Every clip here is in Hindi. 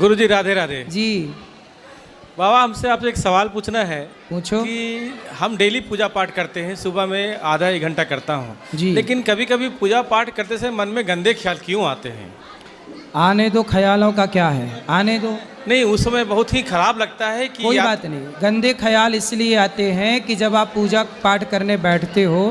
गुरुजी राधे राधे। जी बाबा हमसे आपसे एक सवाल पूछना है। पूछो। कि हम डेली पूजा पाठ करते हैं, सुबह में आधा एक घंटा करता हूँ जी। लेकिन कभी कभी पूजा पाठ करते समय मन में गंदे ख्याल क्यों आते हैं? आने दो, ख्यालों का क्या है, आने दो। नहीं, उस समय बहुत ही खराब लगता है कि कोई बात नहीं, गंदे ख्याल इसलिए आते हैं कि जब आप पूजा पाठ करने बैठते हो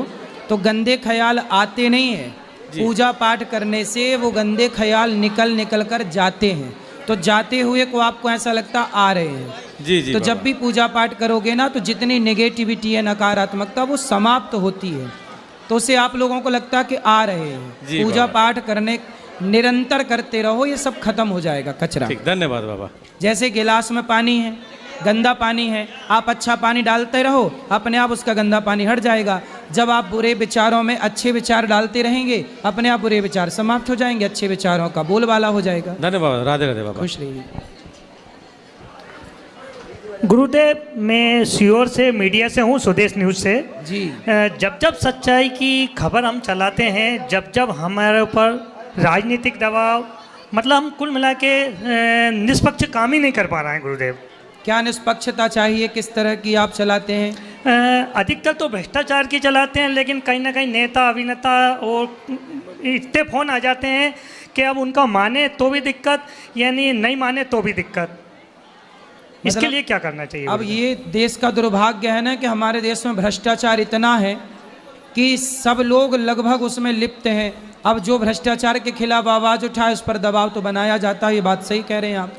तो गंदे ख्याल आते नहीं हैं। पूजा पाठ करने से वो गंदे ख्याल निकल कर जाते हैं, तो जाते हुए को आपको ऐसा लगता आ रहे हैं। जी जी। तो जब भी पूजा पाठ करोगे ना, तो जितनी नेगेटिविटी है, नकारात्मकता, वो समाप्त होती है, तो उससे आप लोगों को लगता है कि आ रहे हैं। पूजा पाठ करने निरंतर करते रहो, ये सब खत्म हो जाएगा कचरा। ठीक, धन्यवाद बाबा। जैसे गिलास में पानी है, गंदा पानी है, आप अच्छा पानी डालते रहो, अपने आप उसका गंदा पानी हट जाएगा। जब आप बुरे विचारों में अच्छे विचार डालते रहेंगे, अपने आप बुरे विचार समाप्त हो जाएंगे, अच्छे विचारों का बोलबाला हो जाएगा। धन्यवाद, राधे राधे बाबा। खुश रहिए। गुरुदेव, मैं सीहोर से मीडिया से हूँ, स्वदेश न्यूज़ से जी। जब जब सच्चाई की खबर हम चलाते हैं, जब जब हमारे ऊपर राजनीतिक दबाव, मतलब हम कुल मिला के निष्पक्ष काम ही नहीं कर पा रहे हैं गुरुदेव। क्या निष्पक्षता चाहिए, किस तरह की आप चलाते हैं? अधिकतर तो भ्रष्टाचार की चलाते हैं, लेकिन कहीं ना कहीं नेता अभिनेता और इतने फ़ोन आ जाते हैं कि अब उनका माने तो भी दिक्कत, यानी नहीं माने तो भी दिक्कत। इसके लिए क्या करना चाहिए? अब ये देश का दुर्भाग्य है ना कि हमारे देश में भ्रष्टाचार इतना है कि सब लोग लगभग उसमें लिप्त हैं। अब जो भ्रष्टाचार के खिलाफ आवाज़ उठाए, उस पर दबाव तो बनाया जाता है। ये बात सही कह रहे हैं आप।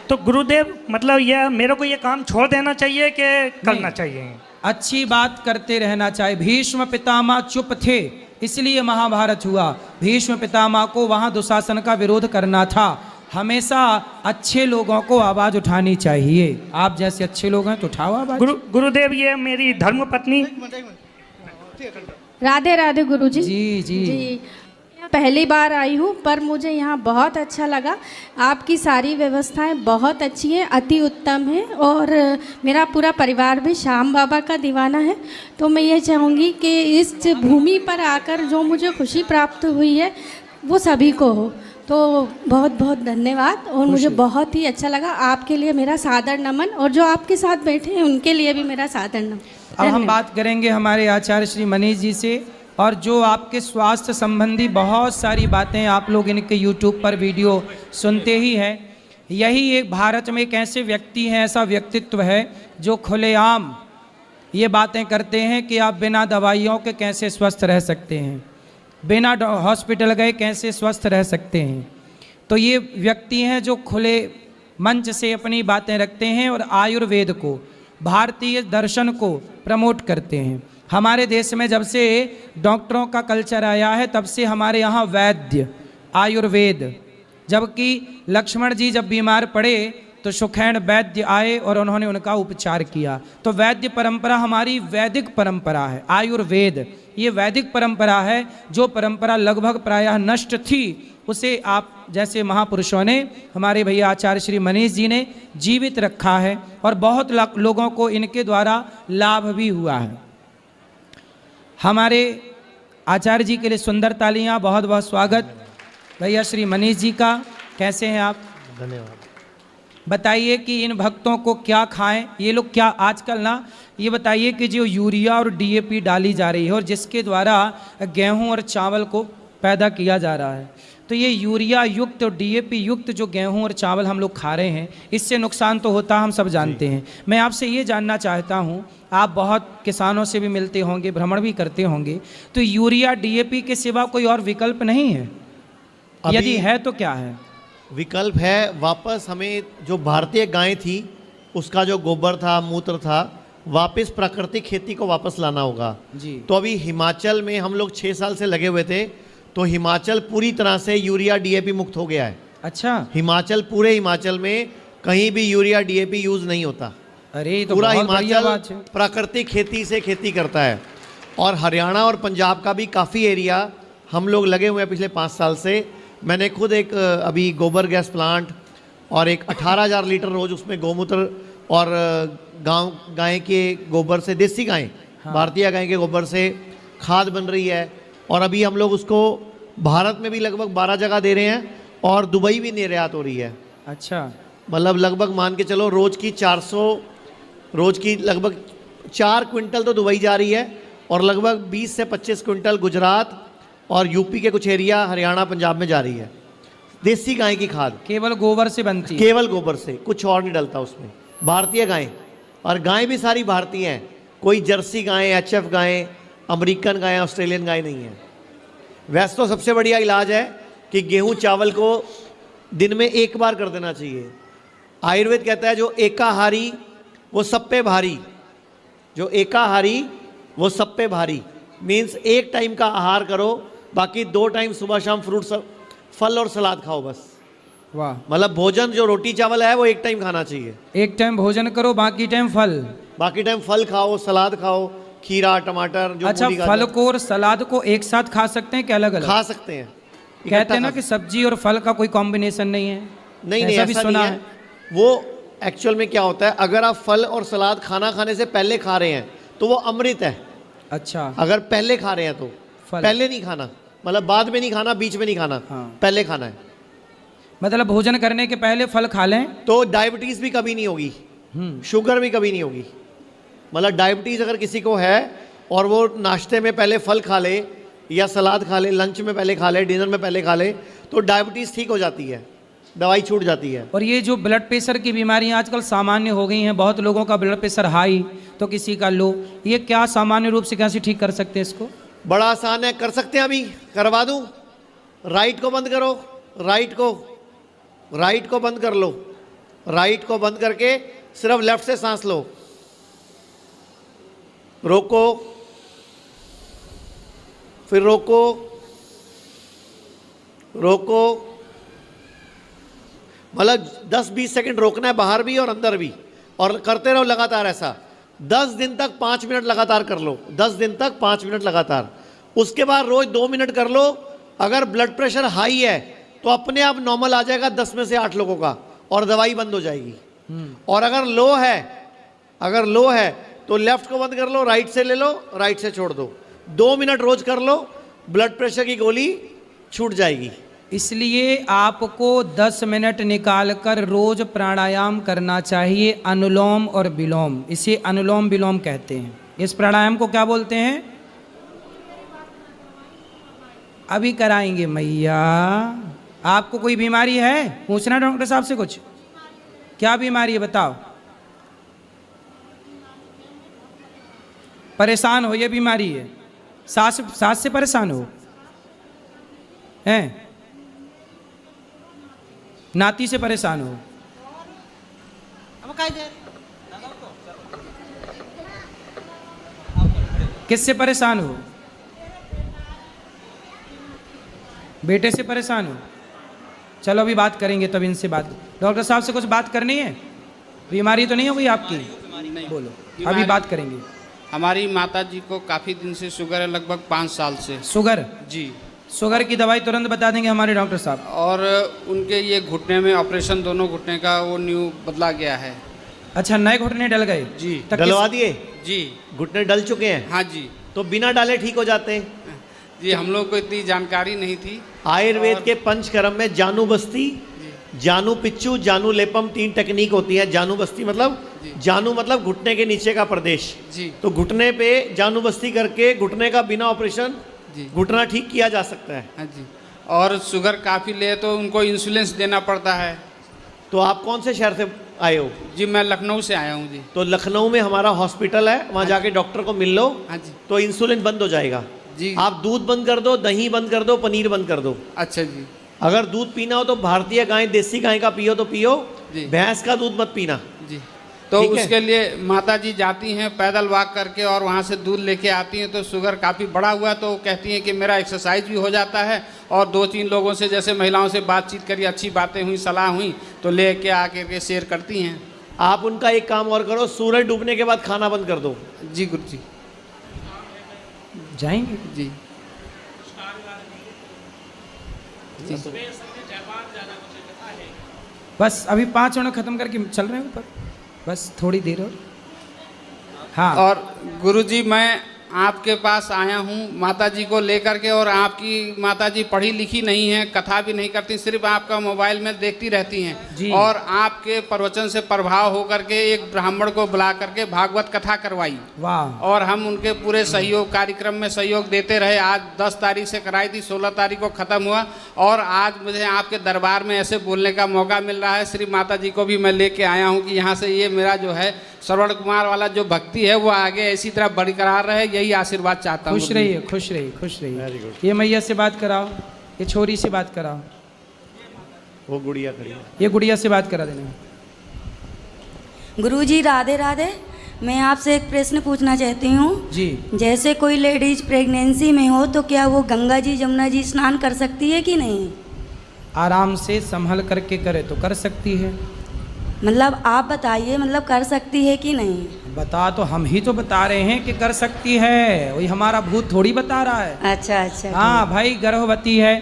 तो गुरुदेव, मतलब यह मेरे को ये काम छोड़ देना चाहिए कि करना चाहिए? अच्छी बात करते रहना चाहिए। भीष्म पितामह चुप थे, इसलिए महाभारत हुआ। भीष्म पितामह को वहाँ दुशासन का विरोध करना था। हमेशा अच्छे लोगों को आवाज़ उठानी चाहिए। आप जैसे अच्छे लोग हैं तो उठाओ आवाज़। गुरुदेव, ये मेरी धर्म पत्नी। राधे राधे गुरुजी। जी जी जी। पहली बार आई हूँ, पर मुझे यहाँ बहुत अच्छा लगा। आपकी सारी व्यवस्थाएं बहुत अच्छी हैं, अति उत्तम हैं, और मेरा पूरा परिवार भी श्याम बाबा का दीवाना है। तो मैं ये चाहूँगी कि इस भूमि पर आकर जो मुझे खुशी प्राप्त हुई है वो सभी को हो। तो बहुत बहुत धन्यवाद, और मुझे बहुत ही अच्छा लगा। आपके लिए मेरा सादर नमन, और जो आपके साथ बैठे हैं उनके लिए भी मेरा सादर नमन। अब हम बात करेंगे हमारे आचार्य श्री मनीष जी से, और जो आपके स्वास्थ्य संबंधी बहुत सारी बातें आप लोग इनके YouTube पर वीडियो सुनते ही हैं। यही एक भारत में एक ऐसे व्यक्ति हैं, ऐसा व्यक्तित्व है जो खुलेआम ये बातें करते हैं कि आप बिना दवाइयों के कैसे स्वस्थ रह सकते हैं, बिना हॉस्पिटल गए कैसे स्वस्थ रह सकते हैं। तो ये व्यक्ति हैं जो खुले मंच से अपनी बातें रखते हैं और आयुर्वेद को, भारतीय दर्शन को प्रमोट करते हैं। हमारे देश में जब से डॉक्टरों का कल्चर आया है, तब से हमारे यहाँ वैद्य, आयुर्वेद, जबकि लक्ष्मण जी जब बीमार पड़े तो सुखैन वैद्य आए और उन्होंने उनका उपचार किया। तो वैद्य परंपरा हमारी वैदिक परंपरा है। आयुर्वेद ये वैदिक परंपरा है, जो परंपरा लगभग प्रायः नष्ट थी, उसे आप जैसे महापुरुषों ने, हमारे भैया आचार्य श्री मनीष जी ने जीवित रखा है, और बहुत लोगों को इनके द्वारा लाभ भी हुआ है। हमारे आचार्य जी के लिए सुंदर तालियां। बहुत बहुत स्वागत भैया श्री मनीष जी का। कैसे हैं आप? धन्यवाद। बताइए कि इन भक्तों को क्या खाएं। ये लोग क्या आजकल ना, ये बताइए कि जो यूरिया और DAP डाली जा रही है और जिसके द्वारा गेहूं और चावल को पैदा किया जा रहा है, तो ये यूरिया युक्त और DAP युक्त जो गेहूं और चावल हम लोग खा रहे हैं, इससे नुकसान तो होता हम सब जानते हैं। मैं आपसे ये जानना चाहता हूँ, आप बहुत किसानों से भी मिलते होंगे, भ्रमण भी करते होंगे, तो यूरिया DAP के सिवा कोई और विकल्प नहीं है? यदि है तो क्या है? विकल्प है, वापस हमें जो भारतीय गाय थी उसका जो गोबर था, मूत्र था, वापस प्राकृतिक खेती को वापस लाना होगा जी। तो अभी हिमाचल में हम लोग 6 साल से लगे हुए थे, तो हिमाचल पूरी तरह से यूरिया DAP मुक्त हो गया है। अच्छा। हिमाचल, पूरे हिमाचल में कहीं भी यूरिया DAP यूज़ नहीं होता। अरे तो पूरा बहुत बढ़िया बात हिमाचल है। प्राकृतिक खेती से खेती करता है। और हरियाणा और पंजाब का भी काफ़ी एरिया हम लोग लगे हुए हैं पिछले 5 साल से। मैंने खुद एक अभी गोबर गैस प्लांट और एक 18,000 लीटर रोज़ उसमें गौमूत्र और गाय के गोबर से, देसी गाय, हाँ, भारतीय गाय के गोबर से खाद बन रही है। और अभी हम लोग उसको भारत में भी लगभग 12 जगह दे रहे हैं और दुबई भी निर्यात हो रही है। अच्छा। मतलब लगभग मान के चलो रोज की लगभग 4 क्विंटल तो दुबई जा रही है और लगभग 20 से 25 क्विंटल गुजरात और यूपी के कुछ एरिया हरियाणा पंजाब में जा रही है। देसी गाय की खाद केवल गोबर से बनती है? केवल गोबर से, कुछ और नहीं डलता उसमें। भारतीय गाय, और गाय भी सारी भारतीय हैं, कोई जर्सी गाय, HF गाय, अमेरिकन गाय, ऑस्ट्रेलियन गाय नहीं है। वैसे तो सबसे बढ़िया इलाज है कि गेहूं चावल को दिन में 1 बार कर देना चाहिए। आयुर्वेद कहता है जो एकाहारी वो सब पे भारी, जो एकाहारी वो सब पे भारी, मीन्स 1 टाइम का आहार करो, बाकी 2 टाइम सुबह शाम फ्रूट फल और सलाद खाओ बस। वाह। मतलब भोजन जो रोटी चावल है वो 1 टाइम खाना चाहिए। 1 टाइम भोजन करो, बाकी टाइम फल। बाकी टाइम फल खाओ, सलाद खाओ, खीरा, टमाटर, जो अच्छा, फल को और सलाद को एक साथ खा सकते हैं क्या अलग अलग? खा सकते हैं। कहते हैं ना कि सब्जी और फल का कोई कॉम्बिनेशन नहीं है। नहीं ऐसा भी ऐसा सुना नहीं है। वो एक्चुअल में क्या होता है, अगर आप फल और सलाद खाना खाने से पहले खा रहे हैं तो वो अमृत है। अच्छा, अगर पहले खा रहे हैं तो फल। पहले नहीं खाना, मतलब बाद में नहीं खाना, बीच में नहीं खाना, हाँ। पहले खाना है। मतलब भोजन करने के पहले फल खा लें तो डायबिटीज भी कभी नहीं होगी, शुगर भी कभी नहीं होगी। मतलब डायबिटीज अगर किसी को है और वो नाश्ते में पहले फल खा ले या सलाद खा ले, लंच में पहले खा ले, डिनर में पहले खा ले, तो डायबिटीज ठीक हो जाती है, दवाई छूट जाती है। और ये जो ब्लड प्रेशर की बीमारियां आजकल सामान्य हो गई हैं, बहुत लोगों का ब्लड प्रेशर हाई तो किसी का लो, ये क्या सामान्य रूप से कैसे ठीक कर सकते हैं इसको? बड़ा आसान है, कर सकते हैं, अभी करवा दूं। राइट को बंद करो, राइट को बंद कर लो, राइट को बंद करके सिर्फ लेफ्ट से सांस लो, रोको, फिर रोको, रोको, मतलब 10-20 सेकंड रोकना है, बाहर भी और अंदर भी, और करते रहो लगातार ऐसा 10 दिन तक 5 मिनट लगातार कर लो, 10 दिन तक 5 मिनट लगातार। उसके बाद रोज 2 मिनट कर लो। अगर ब्लड प्रेशर हाई है तो अपने आप नॉर्मल आ जाएगा 10 में से 8 लोगों का, और दवाई बंद हो जाएगी। और अगर लो है तो लेफ्ट को बंद कर लो, राइट से ले लो, राइट से छोड़ दो, 2 मिनट रोज कर लो, ब्लड प्रेशर की गोली छूट जाएगी। इसलिए आपको 10 मिनट निकालकर रोज प्राणायाम करना चाहिए, अनुलोम और विलोम। इसे अनुलोम विलोम कहते हैं। इस प्राणायाम को क्या बोलते हैं? अभी कराएंगे मैया। आपको कोई बीमारी है? पूछना डॉक्टर साहब से कुछ, क्या बीमारी है बताओ? परेशान हो, ये बीमारी है? सांस से परेशान हो हैं? नाती से परेशान हो? किससे परेशान हो? बेटे से परेशान हो? चलो अभी बात करेंगे, तब इनसे बात। डॉक्टर साहब से कुछ बात करनी है? बीमारी तो नहीं हो गई आपकी? बोलो, अभी बात करेंगे। हमारी माता जी को काफ़ी दिन से शुगर है, लगभग 5 साल से। शुगर? जी। शुगर की दवाई तुरंत बता देंगे हमारे डॉक्टर साहब। और उनके ये घुटने में ऑपरेशन, दोनों घुटने का वो न्यू बदला गया है। अच्छा, नए घुटने डल गए? जी। डलवा दिए? जी। घुटने डल चुके हैं? हाँ जी। तो बिना डाले ठीक हो जाते हैं जी, हम लोग को इतनी जानकारी नहीं थी। आयुर्वेद के पंचकर्म में जानु बस्ती, जानु पिच्चू, जानु लेपम 3 टेक्निक होती है। जानु बस्ती मतलब, जानु मतलब घुटने के नीचे का प्रदेश जी। तो घुटने पे जानु बस्ती करके घुटने का बिना ऑपरेशन घुटना ठीक किया जा सकता है। हाँ जी। और शुगर काफ़ी ले तो उनको इंसुलिन देना पड़ता है। तो आप कौन से शहर से आए हो? जी, मैं लखनऊ से आया हूँ जी। तो लखनऊ में हमारा हॉस्पिटल है, वहाँ जाके डॉक्टर को मिल लो। हाँ जी। तो इंसुलिन बंद हो जाएगा जी। आप दूध बंद कर दो, दही बंद कर दो, पनीर बंद कर दो। अच्छा जी। अगर दूध पीना हो तो भारतीय गाय, देसी गाय का पियो तो पियो, जी। भैंस का दूध मत पीना। जी। तो ठीक है? उसके लिए माता जी जाती हैं पैदल वॉक करके और वहाँ से दूध लेके आती हैं। तो शुगर काफ़ी बढ़ा हुआ, तो कहती हैं कि मेरा एक्सरसाइज भी हो जाता है और 2-3 लोगों से, जैसे महिलाओं से बातचीत करी, अच्छी बातें हुई, सलाह हुई, तो लेके आके के शेयर करती हैं। आप उनका एक काम और करो, सूरज डूबने के बाद खाना बंद कर दो। जी गुरु जी। जाएंगे जी। बस अभी 5 मिनट खत्म करके चल रहे हैं ऊपर, बस थोड़ी देर और। हाँ। और गुरुजी, मैं आपके पास आया हूँ माता जी को लेकर के, और आपकी माता जी पढ़ी लिखी नहीं है, कथा भी नहीं करती, सिर्फ आपका मोबाइल में देखती रहती जी। हैं, और आपके प्रवचन से प्रभाव होकर के एक ब्राह्मण को बुला करके भागवत कथा करवाई, वाह, और हम उनके पूरे सहयोग कार्यक्रम में सहयोग देते रहे। आज 10 तारीख से कराई थी, 16 तारीख को ख़त्म हुआ, और आज मुझे आपके दरबार में ऐसे बोलने का मौका मिल रहा है। श्री माता जी को भी मैं लेके आया हूँ कि यहाँ से ये मेरा जो है श्रवण कुमार वाला जो भक्ति है वो आगे इसी तरह बरकरार रहे, यही आशीर्वाद चाहता हूँ। खुश रहिए, खुश रहिए, खुश रहिए। ये मैया से बात कराओ, ये छोरी से बात कराओ, वो गुड़िया खड़ी है। ये गुड़िया से बात करा देना। गुरुजी राधे राधे। मैं आपसे एक प्रश्न पूछना चाहती हूँ। जी। जैसे कोई लेडीज प्रेगनेंसी में हो तो क्या वो गंगा जी जमुना जी स्नान कर सकती है कि नहीं? आराम से संभल करके करे तो कर सकती है। मतलब आप बताइए, मतलब कर सकती है कि नहीं? बता तो हम ही तो बता रहे हैं कि कर सकती है, वही हमारा भूत थोड़ी बता रहा है। अच्छा अच्छा। हाँ भाई, गर्भवती है,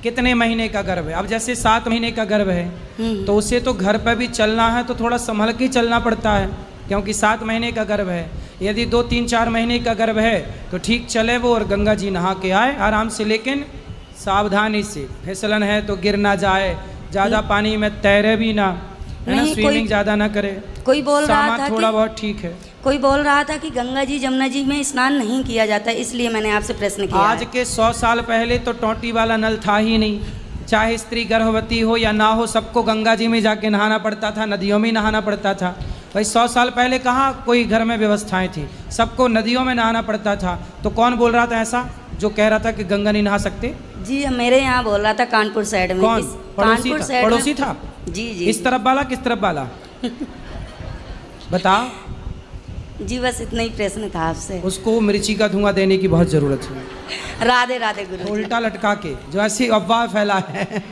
कितने महीने का गर्भ है? अब जैसे 7 महीने का गर्भ है तो उसे तो घर पर भी चलना है तो थोड़ा संभल के चलना पड़ता है, क्योंकि 7 महीने का गर्भ है। यदि 2, 3, 4 महीने का गर्भ है तो ठीक चले वो और गंगा जी नहा के आए आराम से, लेकिन सावधानी से। फिसलन है तो गिर ना जाए, ज़्यादा पानी में तैरे भी ना, है ना, नहीं, स्विमिंग ज़्यादा ना करे। कोई बोल रहा था थोड़ा कि बहुत ठीक है। कोई बोल रहा था कि गंगा जी जमुना जी में स्नान नहीं किया जाता, इसलिए मैंने आपसे प्रश्न किया आज है। के 100 साल पहले तो टोंटी वाला नल था ही नहीं। चाहे स्त्री गर्भवती हो या ना हो, सबको गंगा जी में जाके नहाना पड़ता था, नदियों में नहाना पड़ता था। भाई 100 साल पहले कहाँ कोई घर में व्यवस्थाएं थी, सबको नदियों में नहाना पड़ता था। तो कौन बोल रहा था ऐसा जो कह रहा था कि गंगा नहीं नहा सकते? जी मेरे यहाँ बोल रहा था कानपुर साइड में। कौन? पड़ोसी कानपुर था? साइड पड़ोसी में। था? जी जी। इस तरफ वाला किस तरफ वाला? बताओ। जी बस इतना ही प्रश्न था आपसे। उसको मिर्ची का धुआं देने की बहुत ज़रूरत है, राधे राधे गुरु। उल्टा लटका के, जो ऐसी अफवाह फैला है।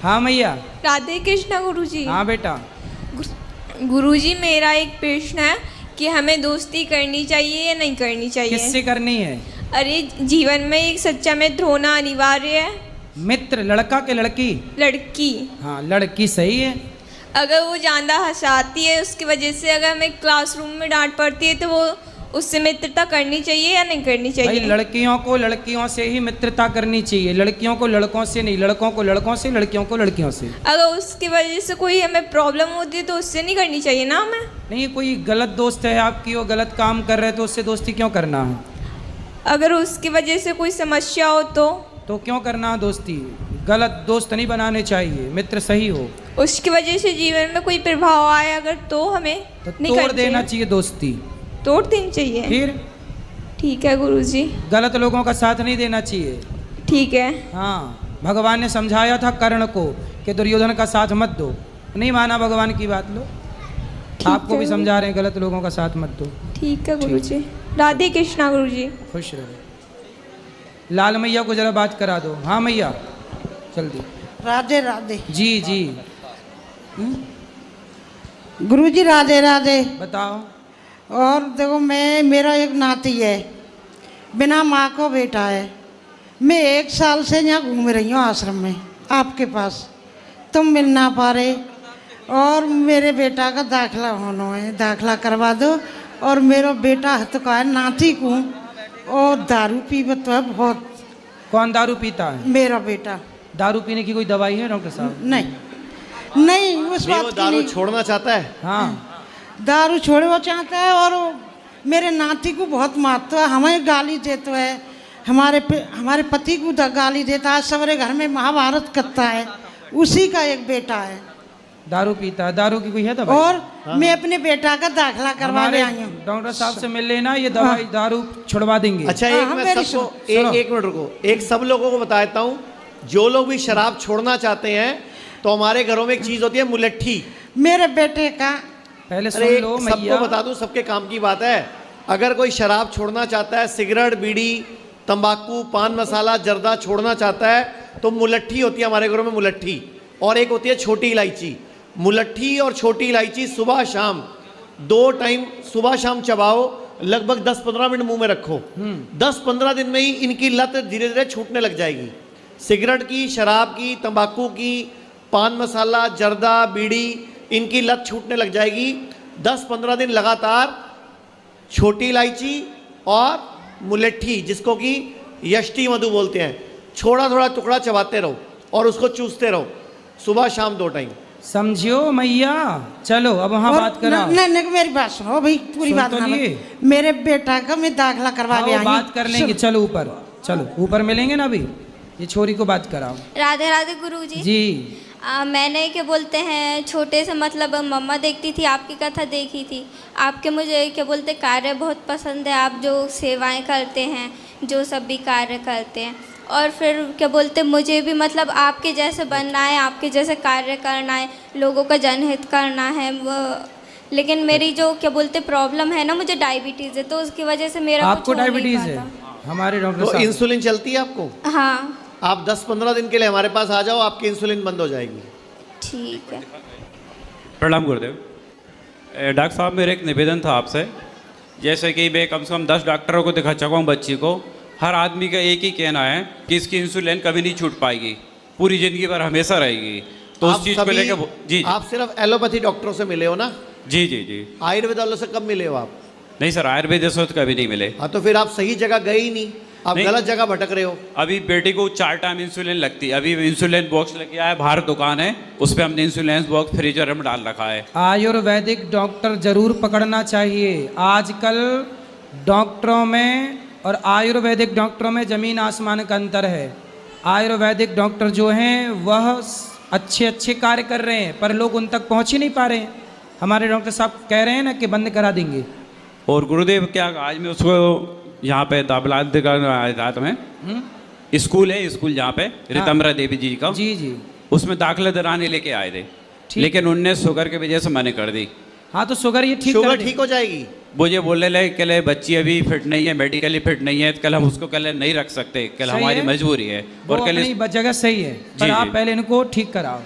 हाँ मैया। राधे कृष्णा गुरुजी। हाँ बेटा। गुरुजी मेरा एक प्रश्न है कि हमें दोस्ती करनी चाहिए या नहीं करनी चाहिए? किससे करनी है? अरे जीवन में एक सच्चा मित्र होना अनिवार्य है। मित्र लड़का के लड़की? लड़की। हाँ लड़की सही है। अगर वो ज़्यादा हंसाती है उसकी वजह से अगर हमें क्लासरूम में डांट पड़ती है तो वो उससे मित्रता करनी चाहिए या नहीं करनी भाई चाहिए? लड़कियों को लड़कियों से ही मित्रता करनी चाहिए, लड़कियों को लड़कों से नहीं, लड़कों को लड़कों से, लड़कियों को लड़कियों से। अगर उसकी वजह से कोई हमें प्रॉब्लम होती है तो उससे नहीं करनी चाहिए ना हमें? नहीं, कोई गलत दोस्त है आपकी, वो गलत काम कर रहे तो उससे दोस्ती क्यों करना है? अगर उसकी वजह से कोई समस्या हो तो क्यों करना है दोस्ती? गलत दोस्त नहीं बनाने चाहिए, मित्र सही हो। उसकी वजह से जीवन में कोई प्रभाव आए अगर तो हमें तो नहीं तोड़ करनी देना चाहिए। चाहिए दोस्ती, तोड़ देनी चाहिए। फिर ठीक है गुरुजी। गलत लोगों का साथ नहीं देना चाहिए। ठीक है। हाँ, भगवान ने समझाया था कर्ण को कि दुर्योधन का साथ मत दो, नहीं माना भगवान की बात। लो आपको भी समझा रहे हैं, गलत लोगों का साथ मत दो। ठीक है गुरुजी। राधे कृष्णा गुरुजी। खुश रहो। लाल मैया को जरा बात करा दो। हाँ मैया जल्दी। राधे राधे। जी जी। गुरुजी राधे राधे। बताओ। और देखो, मेरा एक नाती है, बिना माँ को बेटा है। मैं 1 साल से यहाँ घूम रही हूँ आश्रम में आपके पास, तुम मिल ना पा रहे। और मेरे बेटा का दाखिला होना है, दाखिला करवा दो। और मेरा बेटा हथ का है, नाती को, और दारू पीबत है बहुत। कौन दारू पीता है? मेरा बेटा। दारू पीने की कोई दवाई है डॉक्टर साहब? नहीं नहीं, उस नहीं, वो बात की दारू नहीं। छोड़ना चाहता है। हाँ, दारू छोड़े वो चाहता है। और वो मेरे नाती को बहुत मारता है, हमें गाली देता है, हमारे पति को गाली देता है, सवरे घर में महाभारत करता है। उसी का एक बेटा है, दारू पीता है। दारू की कोई है दवाई? और मैं अपने बेटा का दाखिला करवा ले आई हूँ। डॉक्टर साहब से मिल लेना, ये दवाई दारू छुड़वा देंगे। अच्छा, एक हाँ, मैं मेरी सबको सुनो। एक मिनट रुको, एक सब लोगों को बता देता हूँ, जो लोग भी शराब छोड़ना चाहते हैं तो हमारे घरों में एक चीज होती है मुलट्ठी। मेरे बेटे का पहले सुन अरे लो सबको मैया। बता दूं, सबके काम की बात है। अगर कोई शराब छोड़ना चाहता है, सिगरेट, बीड़ी, तंबाकू, पान मसाला, जर्दा छोड़ना चाहता है तो मुलट्ठी होती है हमारे घरों में, मुलट्ठी। और एक होती है छोटी इलायची। मुलट्ठी और छोटी इलायची सुबह शाम 2 टाइम, सुबह शाम चबाओ, लगभग 10-15 मिनट मुंह में रखो। 10-15 दिन में ही इनकी लत धीरे धीरे छूटने लग जाएगी। सिगरेट की, शराब की, तंबाकू की, पान मसाला, जर्दा, बीड़ी, इनकी लत छूटने लग जाएगी। 10-15 दिन लगातार छोटी इलायची और मुलेठी, जिसको कि यष्टि मधु बोलते हैं, थोड़ा थोड़ा टुकड़ा चबाते रहो और उसको चूसते रहो सुबह शाम 2 टाइम। समझियो मैया, चलो अब वहाँ बात करो। नहीं, मेरी बात सुनो भाई, पूरी बात ना। मेरे बेटा का मैं दाखला करवा के आई हूं। बात कर लेंगे, चलो ऊपर, चलो ऊपर मिलेंगे ना अभी। ये छोरी को बात कराओ। राधे राधे गुरुजी जी। मैंने क्या बोलते हैं छोटे से मतलब मम्मा देखती थी, आपकी कथा देखी थी, आपके मुझे क्या बोलते कार्य बहुत पसंद है। आप जो सेवाएं करते हैं, जो सब भी कार्य करते हैं, और फिर क्या बोलते मुझे भी मतलब आपके जैसे बनना है, आपके जैसे कार्य करना है, लोगों का जनहित करना है। लेकिन मेरी जो क्या बोलते प्रॉब्लम है ना, मुझे डायबिटीज़ है, तो उसकी वजह से मेरा आपको डायबिटीज़ है? हमारे डॉक्टर तो साहब इंसुलिन चलती है आपको? हाँ। आप 10-15 दिन के लिए हमारे पास आ जाओ, आपकी इंसुलिन बंद हो जाएगी। ठीक है। प्रणाम गुरुदेव। डॉक्टर साहब, मेरा एक निवेदन था आपसे। जैसे कि मैं कम से कम 10 डॉक्टरों को दिखा चुका हूँ बच्ची को, हर आदमी का एक ही कहना है कि इसकी इंसुलिन कभी नहीं छूट पाएगी, पूरी ज़िंदगी भर हमेशा रहेगी। तो उस चीज़ को लेकर जी, आप सिर्फ एलोपैथी डॉक्टरों से मिले हो ना? जी जी जी। आयुर्वेद वालों से कब मिले हो आप? नहीं सर, आयुर्वेद से तो कभी नहीं मिले। हाँ, तो फिर आप सही जगह गए ही नहीं, आप गलत जगह भटक रहे हो। अभी बेटी को 4 टाइम इंसुलिन लगती है। अभी इंसुलिन बॉक्स लेके आया, बाहर दुकान है, उस पर हमने इंसुलिन बॉक्स फ्रीजर में डाल रखा है। आयुर्वेदिक डॉक्टर जरूर पकड़ना चाहिए। आजकल डॉक्टरों में और आयुर्वेदिक डॉक्टरों में ज़मीन आसमान का अंतर है। आयुर्वेदिक डॉक्टर जो हैं वह अच्छे कार्य कर रहे हैं, पर लोग उन तक पहुंच ही नहीं पा रहे हैं। हमारे डॉक्टर साहब कह रहे हैं ना कि बंद करा देंगे। और गुरुदेव, क्या आज मैं उसको यहाँ पे दाबलाद रात में स्कूल है, स्कूल जहाँ पे रितम्बरा देवी जी का, जी जी, उसमें दाखिला दिलाने लेके आए थे, लेकिन उनने शुगर की वजह से मना कर दी। हाँ, तो शुगर ये शुगर ठीक हो जाएगी। मुझे बोलने लगे कल बच्ची अभी फिट नहीं है, मेडिकली फिट नहीं है, कल हम उसको कल नहीं रख सकते, कल हमारी मजबूरी है। और कल जगह सही है, पर आप पहले इनको ठीक कराओ।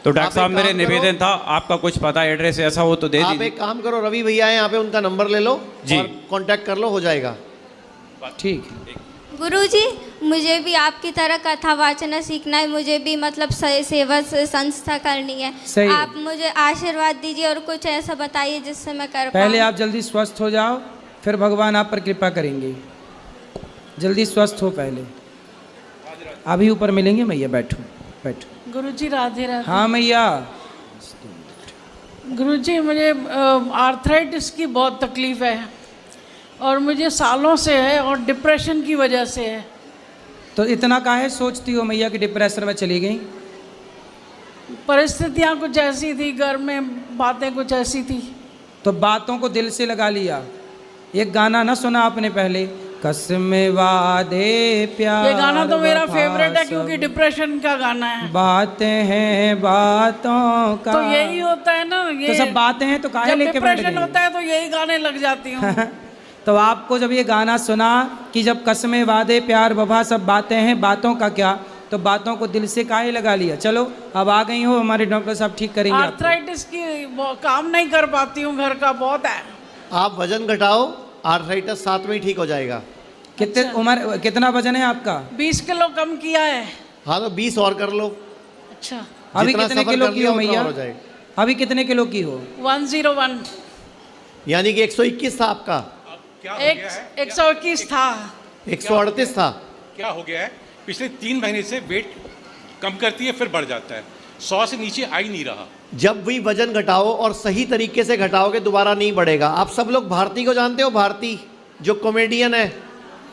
तो डॉक्टर साहब, मेरे निवेदन था, आपका कुछ पता एड्रेस ऐसा हो तो दे दीजिए। आप एक काम करो, रवि भैया है यहाँ पे, उनका नंबर ले लो जी, और कांटेक्ट कर लो, हो जाएगा। ठीक है। गुरुजी, मुझे भी आपकी तरह कथा वाचना सीखना है, मुझे भी मतलब सेवा संस्था करनी है। आप मुझे आशीर्वाद दीजिए और कुछ ऐसा बताइए जिससे मैं कर पाऊँ। पहले आप जल्दी स्वस्थ हो जाओ, फिर भगवान आप पर कृपा करेंगे। जल्दी स्वस्थ हो पहले। अभी ऊपर मिलेंगे मैया, बैठो बैठो। गुरुजी राधे राधे। हाँ मैया। गुरुजी, मुझे आर्थराइटिस की बहुत तकलीफ़ है और मुझे सालों से है और डिप्रेशन की वजह से है। तो इतना काहे सोचती हो मैया कि डिप्रेशन में चली गई? परिस्थितियाँ कुछ ऐसी थी, घर में बातें कुछ ऐसी थी। तो बातों को दिल से लगा लिया। एक गाना ना सुना आपने पहले, कसमें वादे प्यार? ये गाना तो मेरा फेवरेट है क्योंकि डिप्रेशन का गाना है। बातें हैं बातों का, तो यही होता है ना, ये तो सब बातें हैं तो काहे लेके बैठ गई? डिप्रेशन होता है तो यही गाने लग जाती हूँ। तो आपको जब ये गाना सुना कि जब कसमें वादे प्यार वफा सब बातें हैं बातों का क्या, तो बातों को दिल से काहे लगा लिया। चलो अब आ गई हो, हमारे डॉक्टर साहब ठीक करेंगे। आर्थराइटिस की काम नहीं कर पाती हूँ, घर का बहुत है। आप वजन घटाओ, आर्थराइटिस साथ में ही ठीक हो जाएगा। कितने उम्र, कितना वजन है आपका? 20 किलो कम किया है। हाँ, तो 20 और कर लो। अच्छा, अभी कितने किलो की हो मैया? अभी कितने किलो की हो? 101, यानी कि 121 था आपका? 121 था। 138 था। क्या हो गया है, पिछले 3 महीने से वेट कम करती है फिर बढ़ जाता है, 100 से नीचे आ ही नहीं रहा। जब भी वजन घटाओ और सही तरीके से घटाओगे दोबारा नहीं बढ़ेगा। आप सब लोग भारती को जानते हो? भारती जो कॉमेडियन है,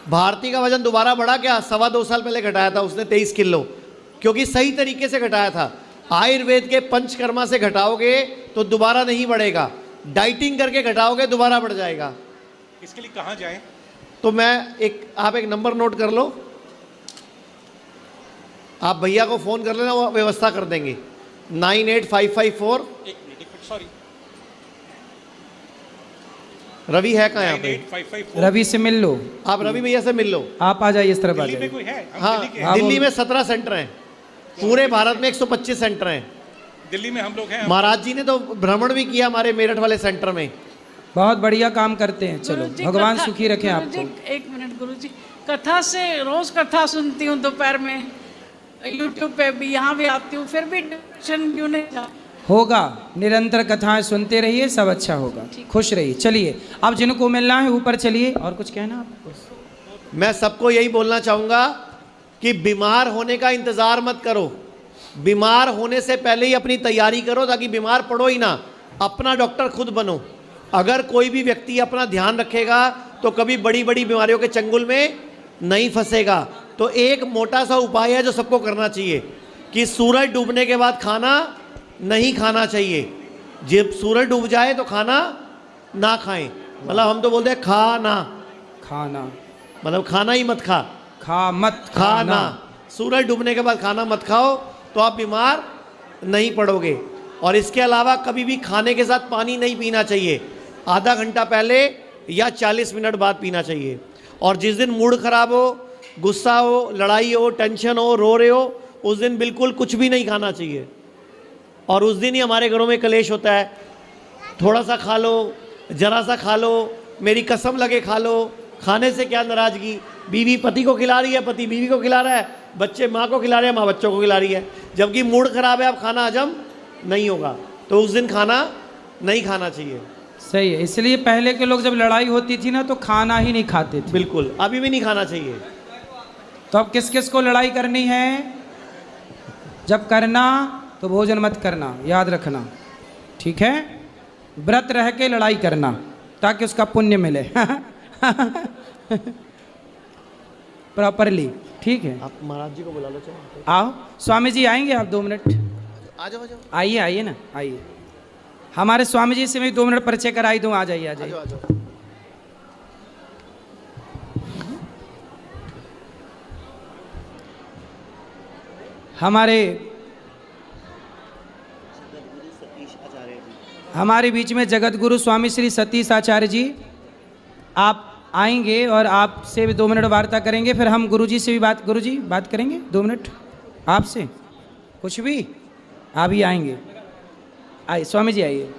भारती का वजन दोबारा बढ़ा क्या? 2.25 साल पहले घटाया था उसने 23 किलो, क्योंकि सही तरीके से घटाया था। आयुर्वेद के पंचकर्मा से घटाओगे तो दोबारा नहीं बढ़ेगा, डाइटिंग करके घटाओगे दोबारा बढ़ जाएगा। इसके लिए कहाँ जाएं? तो आप एक नंबर नोट कर लो, आप भैया को फ़ोन कर लेना, वो व्यवस्था कर देंगे। 98554। एक मिनट, सॉरी, रवि है कहाँ यहाँ पे? 98554। रवि से मिल लो, आप रवि भैया से मिल लो। आप आ जाइए इस तरफ आ दिल्ली में जाइए। कोई है? हाँ, दिल्ली में 17 सेंटर हैं, पूरे भारत में 125 सेंटर हैं। दिल्ली में हम लोग हैं। महाराज जी ने तो भ्रमण भी किया हमारे मेरठ वाले सेंटर में। बहुत बढ़िया काम करते हैं। चलो भगवान सुखी रखें आपको। एक मिनट गुरुजी, कथा से रोज कथा सुनती हूँ दोपहर में, यूट्यूब पे भी, यहाँ भी आती हूँ, फिर भी डिप्रेशन क्यों नहीं था? होगा। निरंतर कथाएं सुनते रहिए, सब अच्छा होगा। खुश रहिए। चलिए अब जिनको मिलना है ऊपर चलिए। और कुछ कहना आपको? मैं सबको यही बोलना चाहूँगा कि बीमार होने का इंतज़ार मत करो, बीमार होने से पहले ही अपनी तैयारी करो, ताकि बीमार पड़ो ही ना, अपना डॉक्टर खुद बनो। अगर कोई भी व्यक्ति अपना ध्यान रखेगा तो कभी बड़ी बड़ी बीमारियों के चंगुल में नहीं फंसेगा। तो एक मोटा सा उपाय है जो सबको करना चाहिए कि सूरज डूबने के बाद खाना नहीं खाना चाहिए। जब सूरज डूब जाए तो खाना ना खाएं, मतलब हम तो बोलते हैं खाना, मतलब खाना ही मत खाना। सूरज डूबने के बाद खाना मत खाओ तो आप बीमार नहीं पड़ोगे। और इसके अलावा कभी भी खाने के साथ पानी नहीं पीना चाहिए, आधा घंटा पहले या 40 मिनट बाद पीना चाहिए। और जिस दिन मूड खराब हो, गुस्सा हो, लड़ाई हो, टेंशन हो, रो रहे हो, उस दिन बिल्कुल कुछ भी नहीं खाना चाहिए। और उस दिन ही हमारे घरों में कलेश होता है, थोड़ा सा खा लो, जरा सा खा लो, मेरी कसम लगे खा लो। खाने से क्या नाराज़गी, बीवी पति को खिला रही है, पति बीवी को खिला रहा है, बच्चे माँ को खिला रहे हैं, माँ बच्चों को खिला रही है। जबकि मूड खराब है, अब खाना हजम नहीं होगा, तो उस दिन खाना नहीं खाना चाहिए। सही है। इसलिए पहले के लोग जब लड़ाई होती थी ना तो खाना ही नहीं खाते थे। बिल्कुल, अभी भी नहीं खाना चाहिए। तो अब किस किस को लड़ाई करनी है? जब करना तो भोजन मत करना, याद रखना, ठीक है? व्रत रह के लड़ाई करना ताकि उसका पुण्य मिले प्रॉपरली, ठीक है? आप महाराज जी को बुला लो। चलो आओ स्वामी जी, आएंगे आप 2 मिनट? आ जाओ, आइए आइए ना, आइए। हमारे स्वामी जी से मैं 2 मिनट परिचय कराई दूँ। आ जाइए, आ जाइए। हमारे बीच में जगत गुरु स्वामी श्री सतीश आचार्य जी, आप आएंगे और आपसे भी 2 मिनट वार्ता करेंगे। फिर हम गुरु जी से भी गुरु जी बात करेंगे 2 मिनट आपसे, कुछ भी आप ही आएंगे। आइए स्वामी जी, आइए।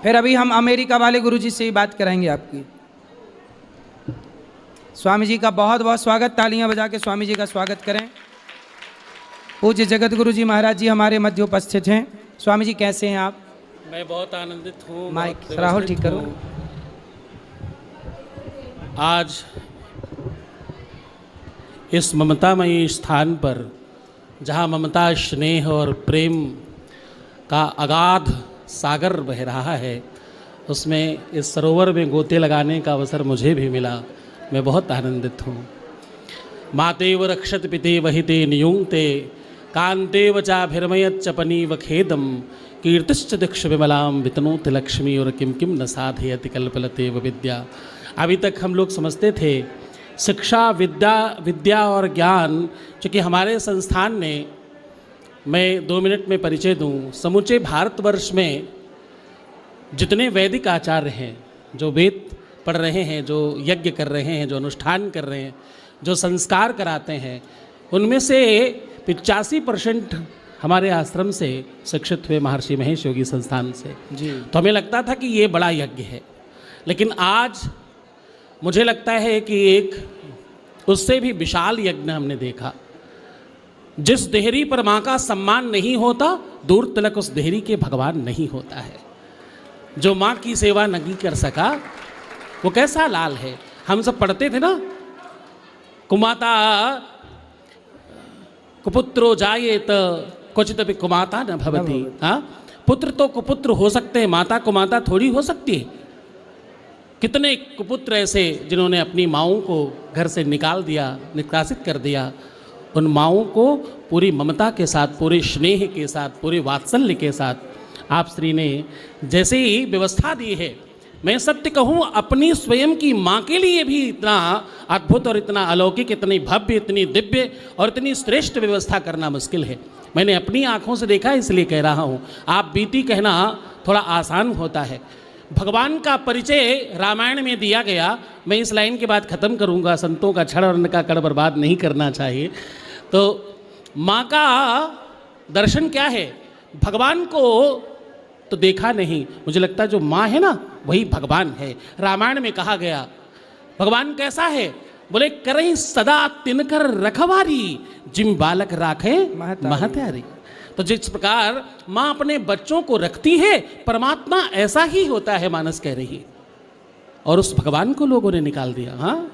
फिर अभी हम अमेरिका वाले गुरु जी से ही बात कराएंगे आपकी। स्वामी जी का बहुत बहुत स्वागत, तालियां बजा के स्वामी जी का स्वागत करें। पूज्य जगत गुरु जी महाराज जी हमारे मध्य उपस्थित हैं। स्वामी जी कैसे हैं आप? मैं बहुत आनंदित हूँ। माइक राहुल ठीक करो। आज इस ममतामयी स्थान पर जहाँ ममता, स्नेह और प्रेम का अगाध सागर बह रहा है, उसमें इस सरोवर में गोते लगाने का अवसर मुझे भी मिला। मैं बहुत आनंदित हूँ। मातेव रक्षत पिते वहिते नियुंक्ते कांते वचाभिर्मयच्च पनीव खेदम कीर्तिश्च दीक्ष विमलाम वितनोति लक्ष्मी और किम किम न साधयति कल्पलते विद्या। अभी तक हम लोग समझते थे शिक्षा, विद्या और ज्ञान, चूँकि हमारे संस्थान ने, मैं 2 मिनट में परिचय दूँ, समूचे भारतवर्ष में जितने वैदिक आचार्य हैं, जो वेद पढ़ रहे हैं, जो यज्ञ कर रहे हैं, जो अनुष्ठान कर रहे हैं, जो संस्कार कराते हैं, उनमें से 85% हमारे आश्रम से शिक्षित हुए महर्षि महेश योगी संस्थान से जी। तो हमें लगता था कि ये बड़ा यज्ञ है, लेकिन आज मुझे लगता है कि एक उससे भी विशाल यज्ञ हमने देखा। जिस देहरी पर माँ का सम्मान नहीं होता, दूर तलक उस देहरी के भगवान नहीं होता है। जो माँ की सेवा नहीं कर सका वो कैसा लाल है। हम सब पढ़ते थे ना, कुमाता कुपुत्रो जायेत क्वचित भी कुमाता न भवति। हाँ, पुत्र तो कुपुत्र हो सकते हैं, माता कुमाता थोड़ी हो सकती है। कितने कुपुत्र ऐसे जिन्होंने अपनी माँओं को घर से निकाल दिया, निष्कासित कर दिया। उन माँओं को पूरी ममता के साथ, पूरे स्नेह के साथ, पूरे वात्सल्य के साथ आप श्री ने जैसे ही व्यवस्था दी है, मैं सत्य कहूँ अपनी स्वयं की माँ के लिए भी इतना अद्भुत और इतना अलौकिक, इतनी भव्य, इतनी दिव्य और इतनी श्रेष्ठ व्यवस्था करना मुश्किल है। मैंने अपनी आँखों से देखा, इसलिए कह रहा हूँ। आप बीती कहना थोड़ा आसान होता है। भगवान का परिचय रामायण में दिया गया। मैं इस लाइन के बाद ख़त्म करूँगा। संतों का क्षण और का कण बर्बाद नहीं करना चाहिए। तो माँ का दर्शन क्या है? भगवान को तो देखा नहीं, मुझे लगता है जो माँ है ना वही भगवान है। रामायण में कहा गया भगवान कैसा है? बोले करई सदा तिनकर रखवारी जिम बालक राखे महत्यारी। तो जिस प्रकार माँ अपने बच्चों को रखती है, परमात्मा ऐसा ही होता है, मानस कह रही है। और उस भगवान को लोगों ने निकाल दिया। हाँ,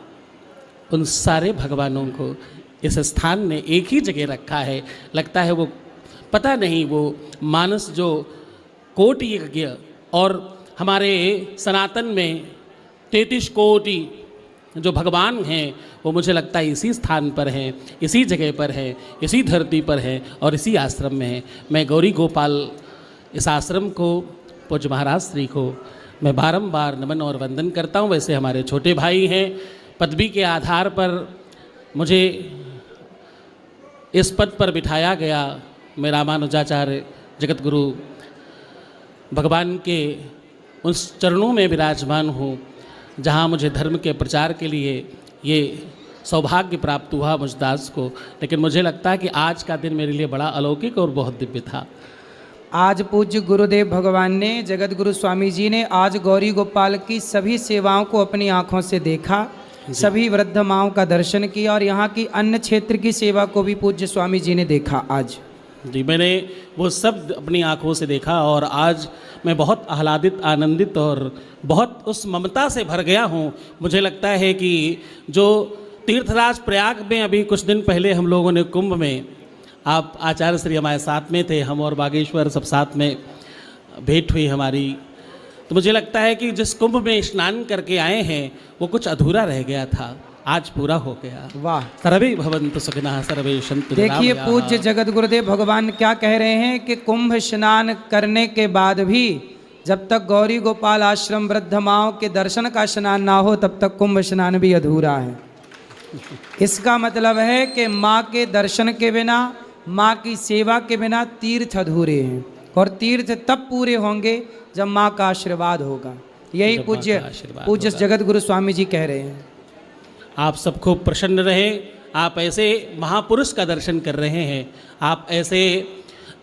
उन सारे भगवानों को इस स्थान ने एक ही जगह रखा है। लगता है वो पता नहीं, वो मानस जो कोटि यज्ञ और हमारे सनातन में 33 कोटि जो भगवान हैं, वो मुझे लगता है इसी स्थान पर हैं, इसी जगह पर हैं, इसी धरती पर हैं और इसी आश्रम में हैं। मैं गौरी गोपाल इस आश्रम को, पूज्य महाराज श्री को मैं बारंबार नमन और वंदन करता हूँ। वैसे हमारे छोटे भाई हैं, पदवी के आधार पर मुझे इस पद पर बिठाया गया। मैं रामानुजाचार्य जगत गुरु भगवान के उस चरणों में विराजमान हूँ जहाँ मुझे धर्म के प्रचार के लिए ये सौभाग्य प्राप्त हुआ मुझदास को। लेकिन मुझे लगता है कि आज का दिन मेरे लिए बड़ा अलौकिक और बहुत दिव्य था। आज पूज्य गुरुदेव भगवान ने, जगत गुरु स्वामी जी ने आज गौरी गोपाल की सभी सेवाओं को अपनी आँखों से देखा, सभी वृद्ध माओं का दर्शन किया और यहाँ की अन्य क्षेत्र की सेवा को भी पूज्य स्वामी जी ने देखा। आज जी मैंने वो सब अपनी आँखों से देखा और आज मैं बहुत आह्लादित, आनंदित और बहुत उस ममता से भर गया हूँ। मुझे लगता है कि जो तीर्थराज प्रयाग में अभी कुछ दिन पहले हम लोगों ने कुंभ में, आप आचार्य श्री हमारे साथ में थे, हम और बागेश्वर सब साथ में भेंट हुई हमारी, तो मुझे लगता है कि जिस कुंभ में स्नान करके आए हैं वो कुछ अधूरा रह गया था, आज पूरा हो गया। वाह, सर्वे भवन्तु सुखिनः सर्वे सन्तु देखिए निरामयाः। पूज्य जगत गुरुदेव भगवान क्या कह रहे हैं कि कुंभ स्नान करने के बाद भी जब तक गौरी गोपाल आश्रम वृद्ध माओं के दर्शन का स्नान ना हो तब तक कुंभ स्नान भी अधूरा है। इसका मतलब है कि माँ के दर्शन के बिना, माँ की सेवा के बिना तीर्थ अधूरे हैं और तीर्थ तब पूरे होंगे जब माँ का आशीर्वाद होगा। यही पूज्य जगत गुरु स्वामी जी कह रहे हैं। आप सब खूब प्रसन्न रहे। आप ऐसे महापुरुष का दर्शन कर रहे हैं। आप ऐसे,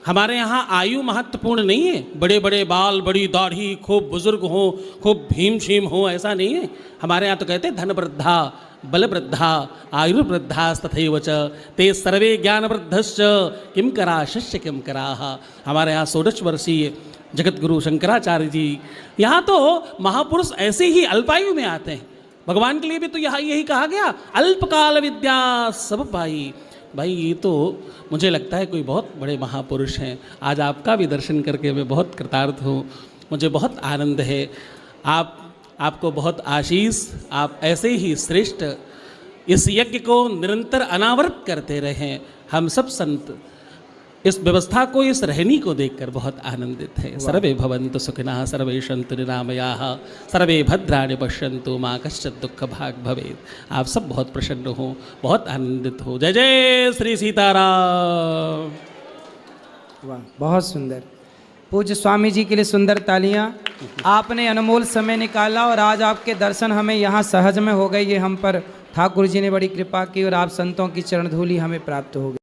हमारे यहाँ आयु महत्वपूर्ण नहीं है, बड़े बड़े बाल, बड़ी दाढ़ी, खूब बुजुर्ग हों, खूब भीम शीम हो, ऐसा नहीं है। हमारे यहाँ तो कहते हैं धन वृद्धा, बल वृद्धा, आयुर्वृद्धा तथैव च ते सर्वे ज्ञान वृद्धश्च किम करा शिष्य किम कराह। हमारे यहाँ 16 वर्षीय जगत गुरु शंकराचार्य जी, यहाँ तो महापुरुष ऐसे ही अल्पायु में आते हैं। भगवान के लिए भी तो यहाँ यही कहा गया, अल्पकाल विद्या सब पाई। भाई ये तो मुझे लगता है कोई बहुत बड़े महापुरुष हैं। आज आपका भी दर्शन करके मैं बहुत कृतार्थ हूँ, मुझे बहुत आनंद है। आपको बहुत आशीष, आप ऐसे ही श्रेष्ठ इस यज्ञ को निरंतर अनावृत करते रहें। हम सब संत इस व्यवस्था को, इस रहनी को देखकर बहुत आनंदित है। सर्वे भवन्तु सुखिनः सर्वे सन्तु निरामयाः सर्वे भद्राणि पश्यन्तु मा कश्चित् दुःख भाग् भवेत्। आप सब बहुत प्रसन्न हो, बहुत आनंदित हो। जय जय श्री सीताराम। वाह, बहुत सुंदर। पूज्य स्वामी जी के लिए सुंदर तालियां। आपने अनमोल समय निकाला और आज आपके दर्शन हमें यहाँ सहज में हो गए। ये हम पर ठाकुर जी ने बड़ी कृपा की और आप संतों की चरण धूलि हमें प्राप्त हो गई।